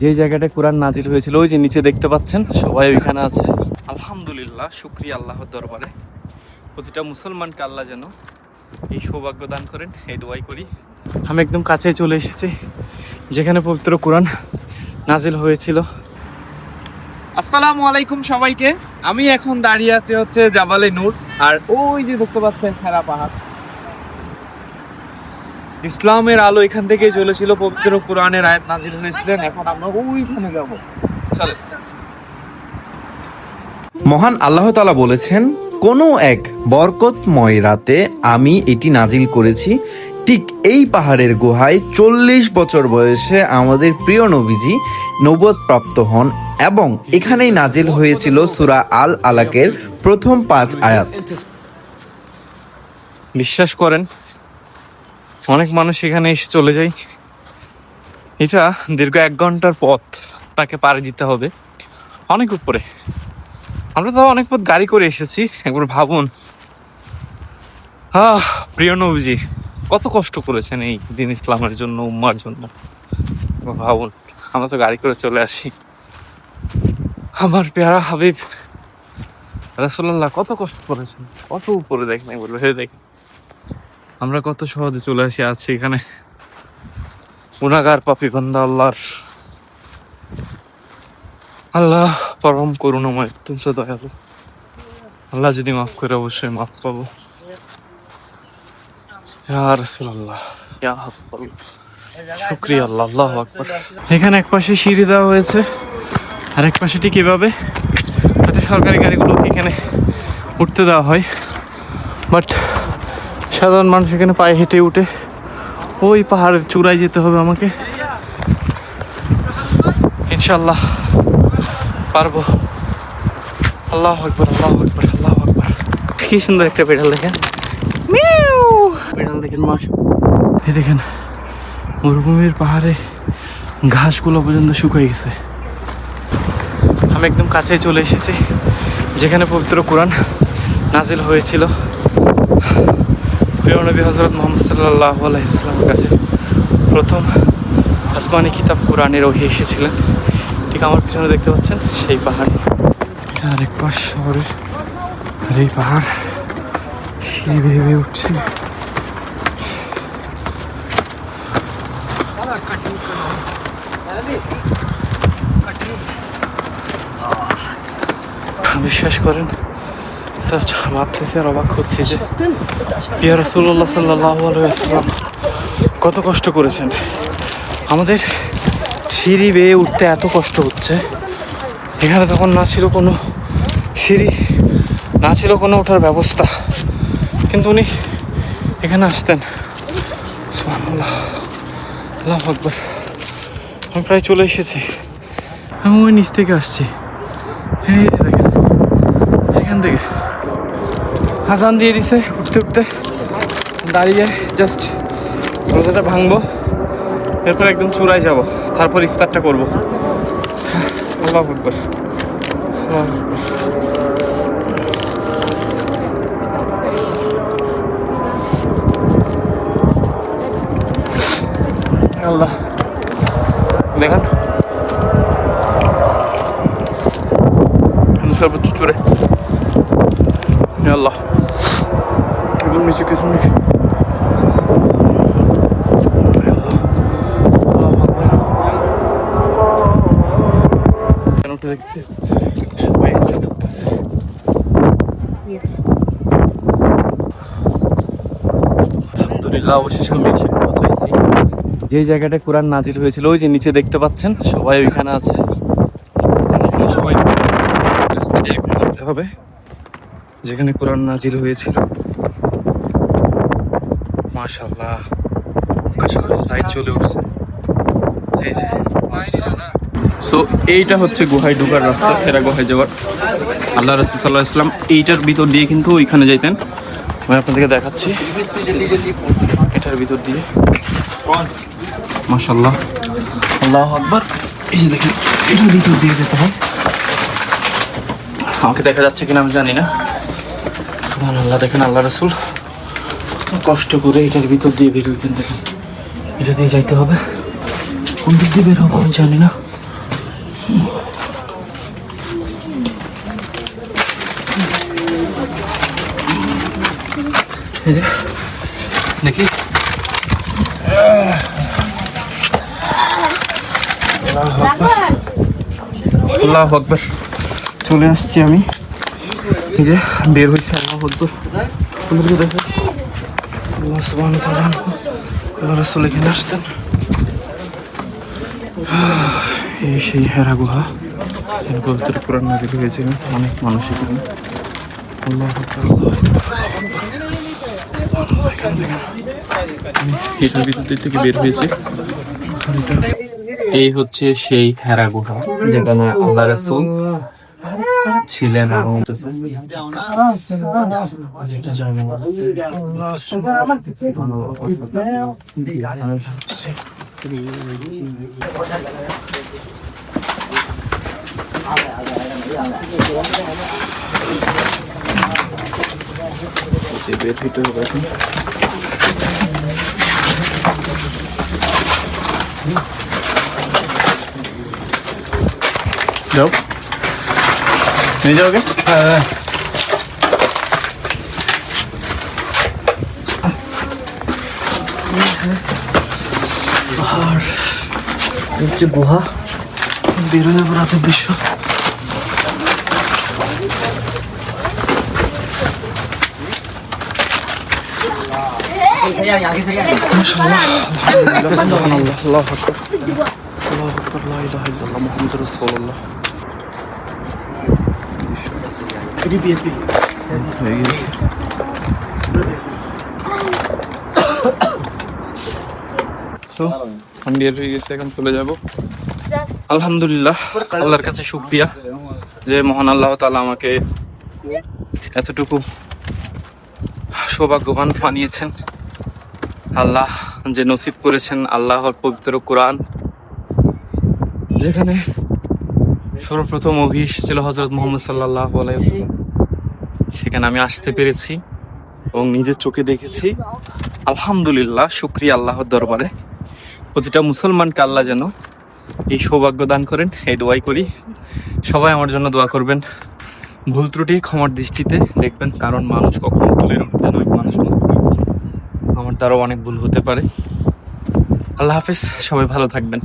যে জায়গাটায় কোরআন নাজিল হয়েছিল ওই যে নিচে দেখতে পাচ্ছেন, সবাই ওইখানে আছে। আলহামদুলিল্লাহ, শুকরিয়া আল্লাহর দরবারে। প্রতিটা মুসলমানকে আল্লাহ যেন এই সৌভাগ্য দান করেন, এই দোয়াই করি। আমি একদম কাছে চলে এসেছি যেখানে পবিত্র কোরআন নাজিল হয়েছিল। আসসালামু আলাইকুম সবাইকে। আমি এখন দাঁড়িয়ে আছি হচ্ছে জাবালে নূর, আর ওই যে দেখতে পাচ্ছেন হেরা পাহাড়। ইসলামের আলো এখান থেকে চলেছিল, পবিত্র কোরআনের আয়াত নাজিল হয়েছিলেন। এখন আমরা ওইখানে যাব, চলে। মহান আল্লাহ তাআলা বলেছেন, কোনো এক বরকতময় রাতে আমি এটি নাজিল করেছি। ঠিক এই পাহাড়ের গুহায় 40 বছর বয়সে আমাদের প্রিয় নবীজি নবুয়ত প্রাপ্ত হন এবং এখানেই নাজিল হয়েছিল সূরা আল আলাকের প্রথম 5 আয়াত। বিশ্বাস করেন, অনেক মানুষ এখানে এসে চলে যায়। এটা দীর্ঘ 1 ঘন্টার পথ তাকে পাড়ি দিতে হবে, অনেক উপরে। আমরা তো অনেক পথ গাড়ি করে এসেছি, একবার ভাবুন। প্রিয় নবীজি কত কষ্ট করেছেন এই দিন ইসলামের জন্য, উম্মার জন্য। ভাবুন, আমরা তো গাড়ি করে চলে আসি। আমার পেয়ারা হাবিব রাসূলুল্লাহ কত কষ্ট করেছেন, কত উপরে দেখেন, একবার ভেবে দেখেন। আমরা কত সহজে চলে আসি আছি এখানে। গুনাহগার পাপী বান্দা আল্লাহর, আল্লাহ পরম করুণাময়, অত্যন্ত দয়ালু। আল্লাহ যদি মাফ করে অবশ্যই মাফ পাবো। ইয়া রাসূলুল্লাহ, ইয়া হাবিবাল্লাহ, শুকরিয়া আল্লাহ, আল্লাহু আকবার। এখানে এক পাশে সিঁড়ি দেওয়া হয়েছে, আর এক পাশে ঠিক এভাবে হয়তো সরকারি গাড়িগুলোকে এখানে উঠতে দেওয়া হয়, বাট সাধারণ মানুষ এখানে পায়ে হেঁটে উঠে ওই পাহাড়ের চূড়ায় যেতে হবে আমাকে। ইনশাল্লাহ পারবো। আল্লাহু আকবার, আল্লাহু আকবার, আল্লাহু আকবার। কি সুন্দর একটা পেডাল দেখেন, পেডাল দেখেন মাস। এই দেখেন মরুভূমির পাহাড়ে ঘাসগুলো পর্যন্ত শুকিয়ে গেছে। আমি একদম কাছে চলে এসেছি যেখানে পবিত্র কোরআন নাজিল হয়েছিল। প্রিয় নবী হযরত মুহাম্মদ সাল্লাল্লাহু আলাইহি ওয়াসাল্লামের কাছে প্রথম আসমানি কিতাব কোরআনের ওহী এসেছিলেন। ঠিক আমার পিছনে দেখতে পাচ্ছেন সেই পাহাড়, আরেক পাশ শহরের। আর এই পাহাড় সিঁড়ি বেয়ে বেয়ে উঠছে। বিশ্বাস করেন, জাস্ট ভাবতেছি আর অবাক হচ্ছে যে ইয়া রাসূলুল্লাহ সাল্লাল্লাহু আলাইহি ওয়াসাল্লাম কত কষ্ট করেছেন। আমাদের সিঁড়ি বেয়ে উঠতে এত কষ্ট হচ্ছে। এখানে তখন না ছিল কোনো সিঁড়ি, না ছিল কোনো ওঠার ব্যবস্থা, কিন্তু উনি এখানে আসতেন। সুবহানাল্লাহ, আল্লাহু আকবার। আমি প্রায় চলে এসেছি। আমি ওই নিচ থেকে আসছি। এই যে দেখেন, এখান থেকে আজান দিয়ে দিছে। উঠতে উঠতে দাঁড়িয়ে জাস্ট রোজাটা ভাঙবো, এরপর একদম চূড়ায় যাব, তারপর ইফতারটা করবো। আল্লাহু আকবার, আল্লাহু আকবার। আল্লাহ দেখেন সর্বোচ্চ চূড়ে। আল্লাহ একদম নিচে কিছু নেই। কেন উঠে দেখছি সবাই ঢুকতেছে। আলহামদুলিল্লাহ, অবশেষে আমি এসে পৌঁছেছি যে জায়গাটায় কোরআন নাজিল হয়েছিল। ওই যে নিচে দেখতে পাচ্ছেন, সবাই ওইখানে আছে। সবাই রাস্তা দিয়ে যেতে হবে যেখানে কোরআন নাজিল হয়েছিল। মাশাআল্লাহ, লাইট চলে উঠছে। এই যে সো এইটা হচ্ছে গুহায় ঢোকার রাস্তা, ফেরা গুহায় যাওয়ার। আল্লাহ রাসূল সাল্লাল্লাহু আলাইহি ওয়াসাল্লাম এইটার ভিতর দিয়ে কিন্তু ওইখানে যাইতেন। আমি আপনাদেরকে দেখাচ্ছি, এটার ভিতর দিয়ে। মাশাআল্লাহ, আল্লাহু আকবার। এই যে দেখেন, এটার ভিতর দিয়ে যেতে হয়। আমাকে দেখা যাচ্ছে কিনা আমি জানি না। সুবহানাল্লাহ, দেখেন আল্লাহ রাসূল কত কষ্ট করে এটার ভিতর দিয়ে বের হইতেন। দেখেন, এটা দিয়ে যাইতে হবে। কোন দিক দিয়ে বের হবো আমি জানি না। এই যে দেখি আল্লাহু আকবার, চলে আসছি আমি। এই যে বের হয়েছে, আল্লাহু আকবার। তোমাদেরকে দেখো, আল্লাহ সুবহানাহু ওয়া তাআলা, আল্লাহ রাসূল এখানে আসতেন। এই সেই হেরা গুহা, এর ভিতরে কোরআন নাযিল হয়েছিল, অনেক মানুষ এখানে। আল্লাহু আকবার, এটার ভিতর থেকে বের হয়েছে। এই হচ্ছে সেই হেরা গুহা, যেখানে আল্লাহ রাসূল ছিলেন এবং বের হইতে হবে এখন। যাও, নিয়ে যাওগে। আর হচ্ছে গুহা, বেরোলে রাতের দৃশ্য। আমি বের হয়ে গেছি, এখন চলে যাব। আলহামদুলিল্লাহ, আল্লাহর কাছে শুকরিয়া যে মহান আল্লাহ তাআলা আমাকে এতটুকু সৌভাগ্যবান বানিয়েছেন। আল্লাহ যে নসিব করেছেন আল্লাহর পবিত্র কোরআন, যেখানে সর্বপ্রথম ওহী ছিল হযরত মুহাম্মদ সাল্লাল্লাহু আলাইহি ওয়াসাল্লাম, সেখানে আমি আসতে পেরেছি এবং নিজের চোখে দেখেছি। আলহামদুলিল্লাহ, শুকরিয়া আল্লাহর দরবারে। প্রতিটা মুসলমানকে আল্লাহ যেন এই সৌভাগ্য দান করেন, এই দোয়াই করি। সবাই আমার জন্য দোয়া করবেন, ভুল ত্রুটি ক্ষমার দৃষ্টিতে দেখবেন, কারণ মানুষ কখনো ভুলের উঠতে নয়, মানুষ মাত্র। আমার দ্বারাও অনেক ভুল হতে পারে। আল্লাহ হাফেজ, সবাই ভালো থাকবেন।